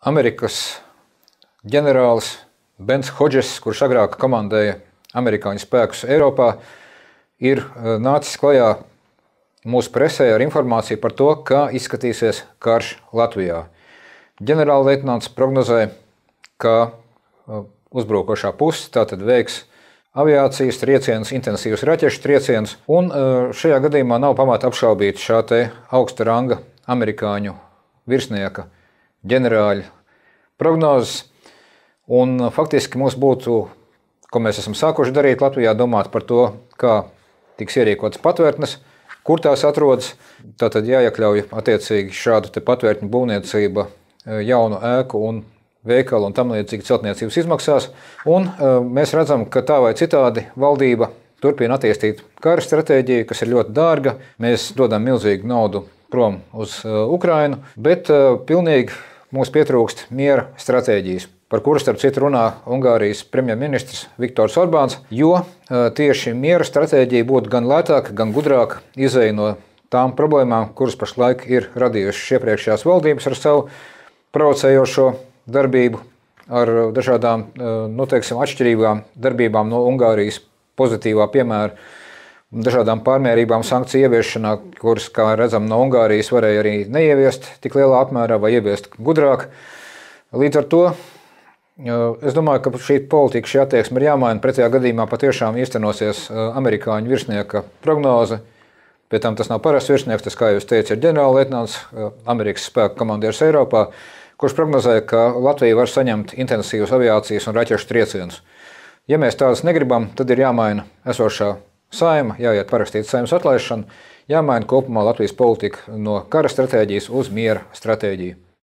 Amerikas ģenerālis Bens Hodžes, kurš agrāk komandēja amerikāņu spēkus Eiropā, ir nācis klajā mūsu presē ar informāciju par to, kā izskatīsies karš Latvijā. Ģenerālleitnants prognozē, ka uzbrukošā puse tātad veiks aviācijas triecienus, intensīvus raķešu triecienus, un šajā gadījumā nav pamata apšaubīt šā te augsta ranga amerikāņu virsnieka ģenerāļa prognozes. Un faktiski mums būtu, ko mēs esam sākuši darīt Latvijā, domāt par to, kā tiks ierīkotas patvērtnes, kur tās atrodas. Tātad jāiekļauj attiecīgi šādu te patvērtņu būvniecība jaunu ēku un veikalu un tam līdzīgi celtniecības izmaksās. Un mēs redzam, ka tā vai citādi valdība turpina attīstīt kara stratēģiju, kas ir ļoti dārga. Mēs dodam milzīgu naudu prom uz Ukrainu, bet pilnīgi mums pietrūkst miera stratēģijas, par kuru starp citu runā Ungārijas premjerministrs Viktors Orbāns, jo tieši miera stratēģija būtu gan lētāka, gan gudrāka izēja no tām problēmām, kuras pašlaik ir radījušas iepriekšējās valdības ar savu provocējošo darbību, ar dažādām atšķirīgām darbībām no Ungārijas pozitīvā piemēra, dažādām pārmērībām sankciju ieviešanā, kuras, kā redzam, no Ungārijas varēja arī neieviest tik lielā apmērā vai ieviest gudrāk. Līdz ar to es domāju, ka šī politika, šī attieksme ir jāmaina. Pretējā gadījumā patiešām īstenosies amerikāņu virsnieka prognoze. Pie tam tas nav parasts virsnieks, tas, kā jūs teicat, ir ģenerālleitnants, Amerikas spēku komandieris Eiropā, kurš prognozēja, ka Latvija var saņemt intensīvus aviācijas un raķešu triecienus. Ja mēs tādas negribam, tad ir jāmaina esošā saima, jāiet parakstīt saimas atlaišanu, jāmaina kopumā Latvijas politika no kara stratēģijas uz miera stratēģiju.